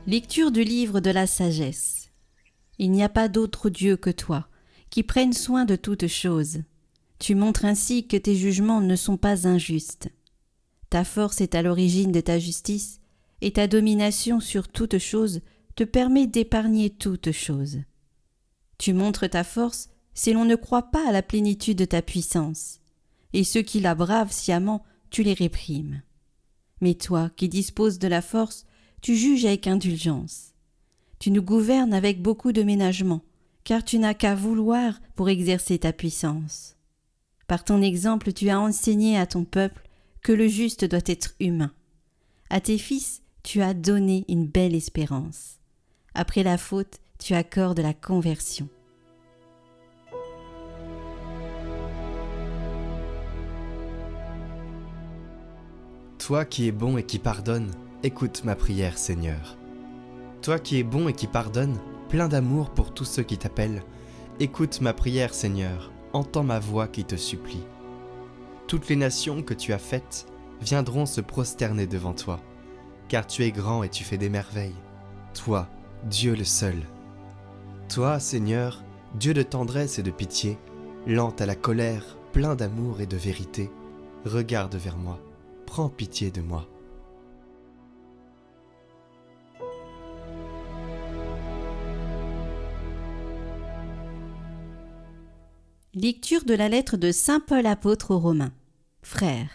Lecture du livre de la sagesse. Il n'y a pas d'autre Dieu que toi, qui prenne soin de toutes choses. Tu montres ainsi que tes jugements ne sont pas injustes. Ta force est à l'origine de ta justice, et ta domination sur toutes choses te permet d'épargner toutes choses. Tu montres ta force si l'on ne croit pas à la plénitude de ta puissance, et ceux qui la bravent sciemment, tu les réprimes. Mais toi, qui disposes de la force, tu juges avec indulgence. Tu nous gouvernes avec beaucoup de ménagement, car tu n'as qu'à vouloir pour exercer ta puissance. Par ton exemple, tu as enseigné à ton peuple que le juste doit être humain. À tes fils, tu as donné une belle espérance. Après la faute, tu accordes la conversion. Toi qui es bon et qui pardonnes, écoute ma prière, Seigneur. Toi qui es bon et qui pardonnes, plein d'amour pour tous ceux qui t'appellent, écoute ma prière, Seigneur, entends ma voix qui te supplie. Toutes les nations que tu as faites viendront se prosterner devant toi, car tu es grand et tu fais des merveilles. Toi, Dieu le seul. Toi, Seigneur, Dieu de tendresse et de pitié, lent à la colère, plein d'amour et de vérité, regarde vers moi, prends pitié de moi. Lecture de la lettre de saint Paul apôtre aux Romains. Frères,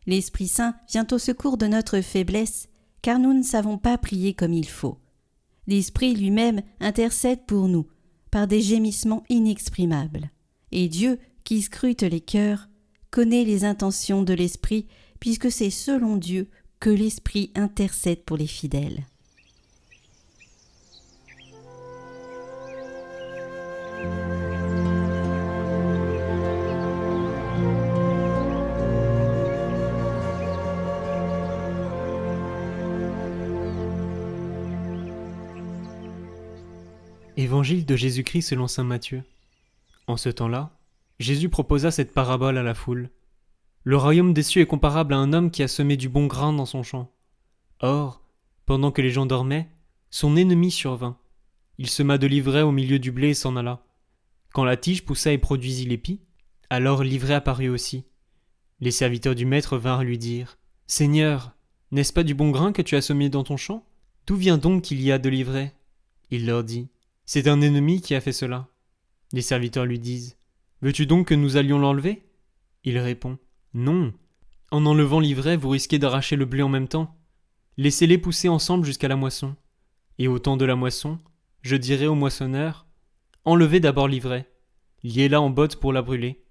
l'Esprit Saint vient au secours de notre faiblesse, car nous ne savons pas prier comme il faut. L'Esprit lui-même intercède pour nous, par des gémissements inexprimables. Et Dieu, qui scrute les cœurs, connaît les intentions de l'Esprit, puisque c'est selon Dieu que l'Esprit intercède pour les fidèles. Évangile de Jésus-Christ selon saint Matthieu. En ce temps-là, Jésus proposa cette parabole à la foule. Le royaume des cieux est comparable à un homme qui a semé du bon grain dans son champ. Or, pendant que les gens dormaient, son ennemi survint. Il sema de l'ivraie au milieu du blé et s'en alla. Quand la tige poussa et produisit l'épi, alors l'ivraie apparut aussi. Les serviteurs du maître vinrent lui dire : « Seigneur, n'est-ce pas du bon grain que tu as semé dans ton champ ? D'où vient donc qu'il y a de l'ivraie ? » Il leur dit : « C'est un ennemi qui a fait cela. » Les serviteurs lui disent : « Veux-tu donc que nous allions l'enlever ? » Il répond : « Non. En enlevant l'ivraie, vous risquez d'arracher le blé en même temps. Laissez-les pousser ensemble jusqu'à la moisson. Et au temps de la moisson, je dirai au moissonneur : enlevez d'abord l'ivraie, liez-la en botte pour la brûler.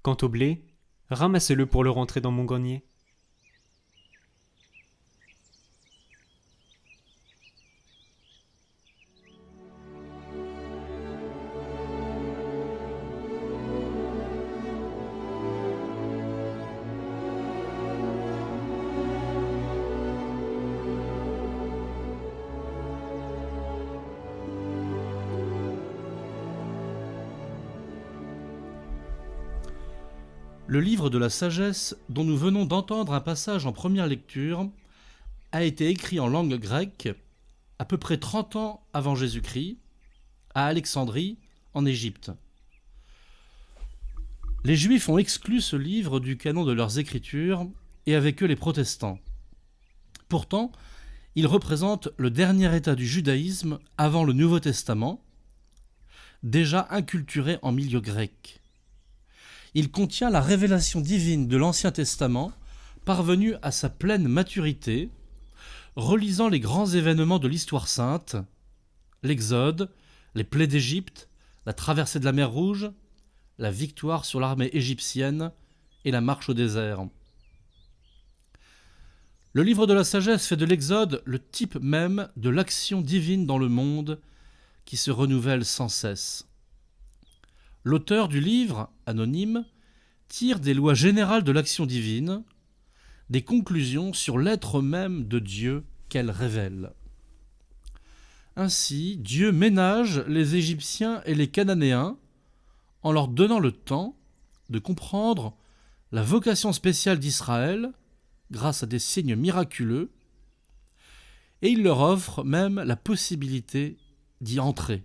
Quant au blé, ramassez-le pour le rentrer dans mon grenier. » Le livre de la sagesse, dont nous venons d'entendre un passage en première lecture, a été écrit en langue grecque à peu près 30 ans avant Jésus-Christ, à Alexandrie, en Égypte. Les Juifs ont exclu ce livre du canon de leurs écritures, et avec eux les protestants. Pourtant, il représente le dernier état du judaïsme avant le Nouveau Testament, déjà inculturé en milieu grec. Il contient la révélation divine de l'Ancien Testament, parvenue à sa pleine maturité, relisant les grands événements de l'histoire sainte, l'Exode, les plaies d'Égypte, la traversée de la mer Rouge, la victoire sur l'armée égyptienne et la marche au désert. Le livre de la sagesse fait de l'Exode le type même de l'action divine dans le monde, qui se renouvelle sans cesse. L'auteur du livre, anonyme, tire des lois générales de l'action divine, des conclusions sur l'être même de Dieu qu'elle révèle. Ainsi, Dieu ménage les Égyptiens et les Cananéens en leur donnant le temps de comprendre la vocation spéciale d'Israël grâce à des signes miraculeux, et il leur offre même la possibilité d'y entrer.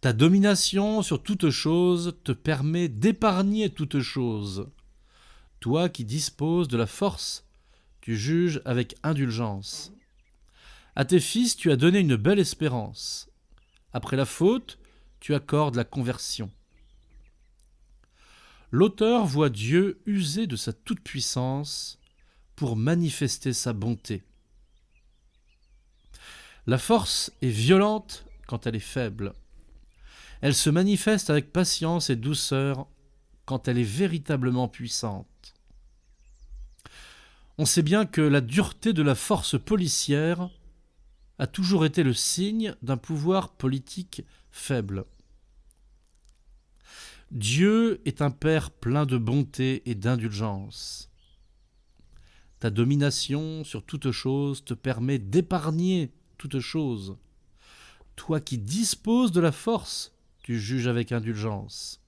Ta domination sur toute chose te permet d'épargner toute chose. Toi qui disposes de la force, tu juges avec indulgence. À tes fils, tu as donné une belle espérance. Après la faute, tu accordes la conversion. L'auteur voit Dieu user de sa toute-puissance pour manifester sa bonté. La force est violente quand elle est faible. Elle se manifeste avec patience et douceur quand elle est véritablement puissante. On sait bien que la dureté de la force policière a toujours été le signe d'un pouvoir politique faible. Dieu est un Père plein de bonté et d'indulgence. Ta domination sur toute chose te permet d'épargner toute chose. Toi qui disposes de la force, tu juges avec indulgence.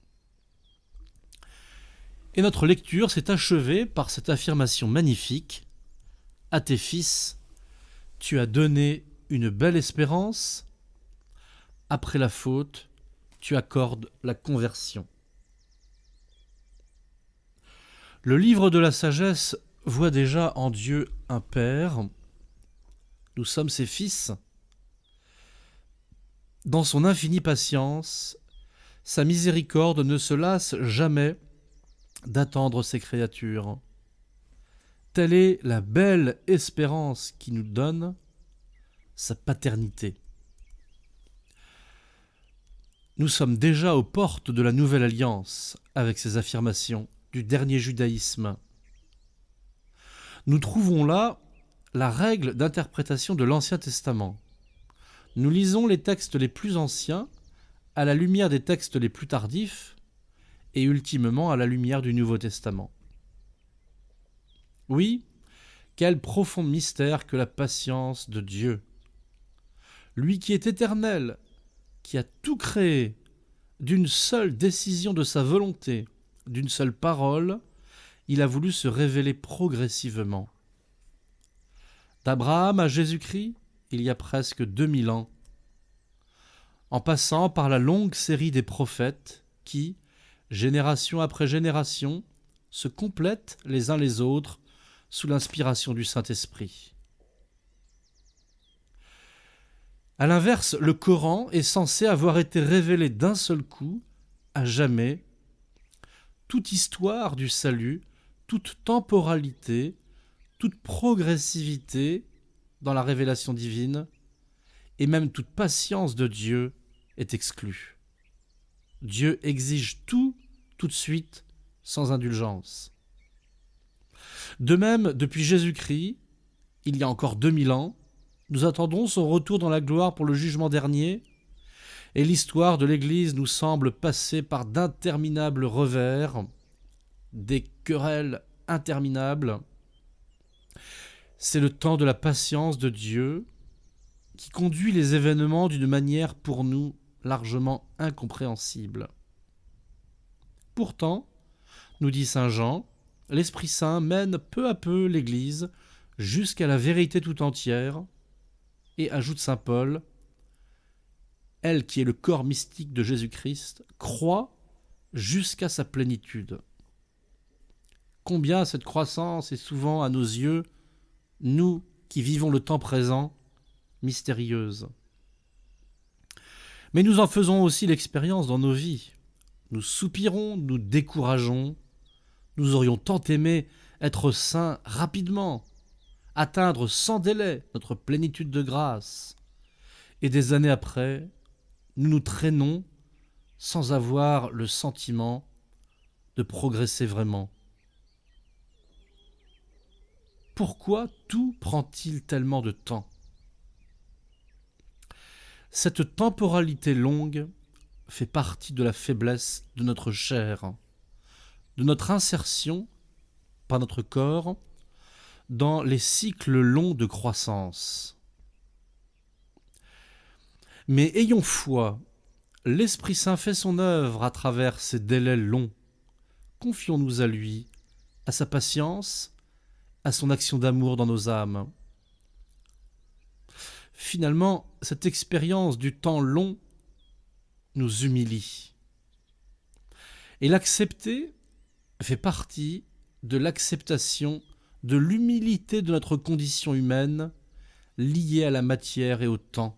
Et notre lecture s'est achevée par cette affirmation magnifique. À tes fils, tu as donné une belle espérance. Après la faute, tu accordes la conversion. Le livre de la sagesse voit déjà en Dieu un Père. Nous sommes ses fils. Dans son infinie patience, sa miséricorde ne se lasse jamais d'attendre ses créatures. Telle est la belle espérance qui nous donne sa paternité. Nous sommes déjà aux portes de la nouvelle alliance avec ces affirmations du dernier judaïsme. Nous trouvons là la règle d'interprétation de l'Ancien Testament. Nous lisons les textes les plus anciens à la lumière des textes les plus tardifs et ultimement à la lumière du Nouveau Testament. Oui, quel profond mystère que la patience de Dieu. Lui qui est éternel, qui a tout créé d'une seule décision de sa volonté, d'une seule parole, il a voulu se révéler progressivement. D'Abraham à Jésus-Christ, il y a presque 2000 ans, en passant par la longue série des prophètes qui, génération après génération, se complètent les uns les autres sous l'inspiration du Saint-Esprit. À l'inverse, le Coran est censé avoir été révélé d'un seul coup, à jamais. Toute histoire du salut, toute temporalité, toute progressivité dans la révélation divine, et même toute patience de Dieu est exclue. Dieu exige tout de suite, sans indulgence. De même, depuis Jésus-Christ, il y a encore 2000 ans, nous attendons son retour dans la gloire pour le jugement dernier, et l'histoire de l'Église nous semble passer par d'interminables revers, des querelles interminables. C'est le temps de la patience de Dieu qui conduit les événements d'une manière pour nous largement incompréhensible. Pourtant, nous dit saint Jean, l'Esprit Saint mène peu à peu l'Église jusqu'à la vérité tout entière, et ajoute saint Paul, elle qui est le corps mystique de Jésus-Christ, croît jusqu'à sa plénitude. Combien cette croissance est souvent à nos yeux, nous qui vivons le temps présent, mystérieuse. Mais nous en faisons aussi l'expérience dans nos vies. Nous soupirons, nous décourageons. Nous aurions tant aimé être saints rapidement, atteindre sans délai notre plénitude de grâce. Et des années après, nous nous traînons sans avoir le sentiment de progresser vraiment. Pourquoi tout prend-il tellement de temps ? Cette temporalité longue fait partie de la faiblesse de notre chair, de notre insertion par notre corps dans les cycles longs de croissance. Mais ayons foi, l'Esprit Saint fait son œuvre à travers ces délais longs. Confions-nous à lui, à sa patience, à son action d'amour dans nos âmes. Finalement, cette expérience du temps long nous humilie. Et l'accepter fait partie de l'acceptation de l'humilité de notre condition humaine liée à la matière et au temps.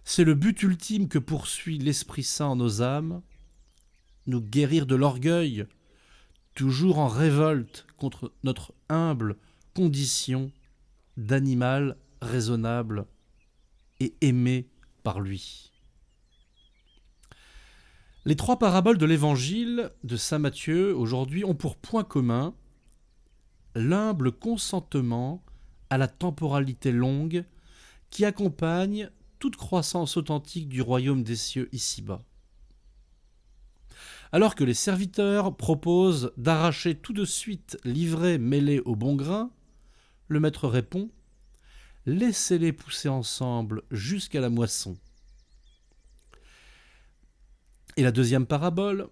C'est le but ultime que poursuit l'Esprit Saint en nos âmes, nous guérir de l'orgueil, toujours en révolte contre notre humble condition d'animal raisonnable et aimé par lui. Les 3 paraboles de l'Évangile de saint Matthieu aujourd'hui ont pour point commun l'humble consentement à la temporalité longue qui accompagne toute croissance authentique du royaume des cieux ici-bas. Alors que les serviteurs proposent d'arracher tout de suite l'ivraie mêlée au bon grain, le maître répond « Laissez-les pousser ensemble jusqu'à la moisson ». Et la deuxième parabole,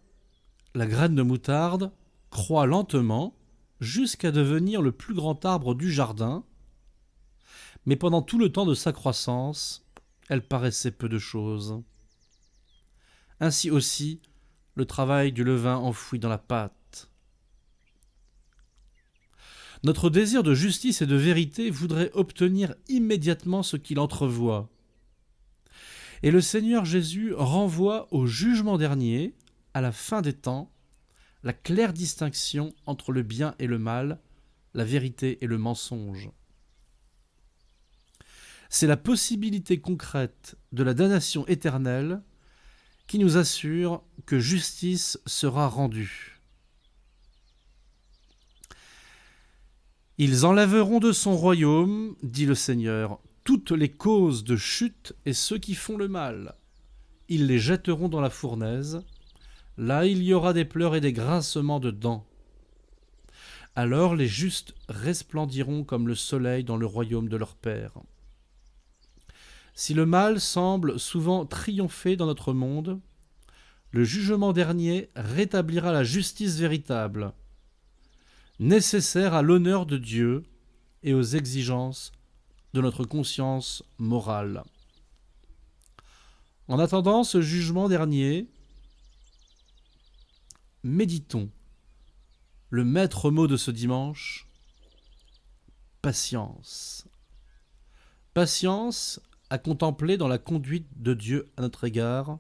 la graine de moutarde croît lentement jusqu'à devenir le plus grand arbre du jardin, mais pendant tout le temps de sa croissance, elle paraissait peu de chose. Ainsi aussi, le travail du levain enfoui dans la pâte. Notre désir de justice et de vérité voudrait obtenir immédiatement ce qu'il entrevoit. Et le Seigneur Jésus renvoie au jugement dernier, à la fin des temps, la claire distinction entre le bien et le mal, la vérité et le mensonge. C'est la possibilité concrète de la damnation éternelle qui nous assure que justice sera rendue. Ils enlèveront de son royaume, dit le Seigneur, toutes les causes de chute et ceux qui font le mal. Ils les jetteront dans la fournaise. Là, il y aura des pleurs et des grincements de dents. Alors les justes resplendiront comme le soleil dans le royaume de leur Père. Si le mal semble souvent triompher dans notre monde, le jugement dernier rétablira la justice véritable, nécessaire à l'honneur de Dieu et aux exigences de notre conscience morale. En attendant ce jugement dernier, méditons le maître mot de ce dimanche, patience. Patience à contempler dans la conduite de Dieu à notre égard,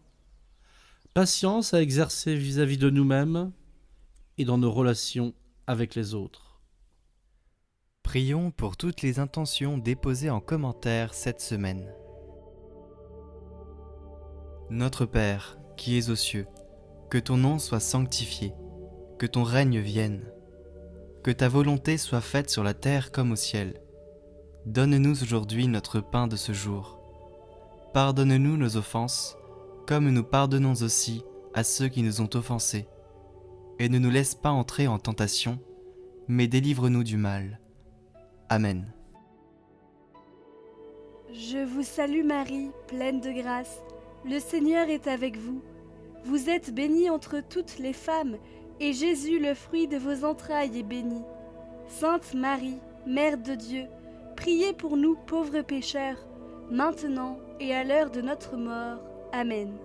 patience à exercer vis-à-vis de nous-mêmes et dans nos relations avec les autres. Prions pour toutes les intentions déposées en commentaire cette semaine. Notre Père, qui es aux cieux, que ton nom soit sanctifié, que ton règne vienne, que ta volonté soit faite sur la terre comme au ciel. Donne-nous aujourd'hui notre pain de ce jour. Pardonne-nous nos offenses, comme nous pardonnons aussi à ceux qui nous ont offensés. Et ne nous laisse pas entrer en tentation, mais délivre-nous du mal. Amen. Je vous salue Marie, pleine de grâce. Le Seigneur est avec vous. Vous êtes bénie entre toutes les femmes, et Jésus, le fruit de vos entrailles, est béni. Sainte Marie, Mère de Dieu, priez pour nous pauvres pécheurs, maintenant et à l'heure de notre mort. Amen.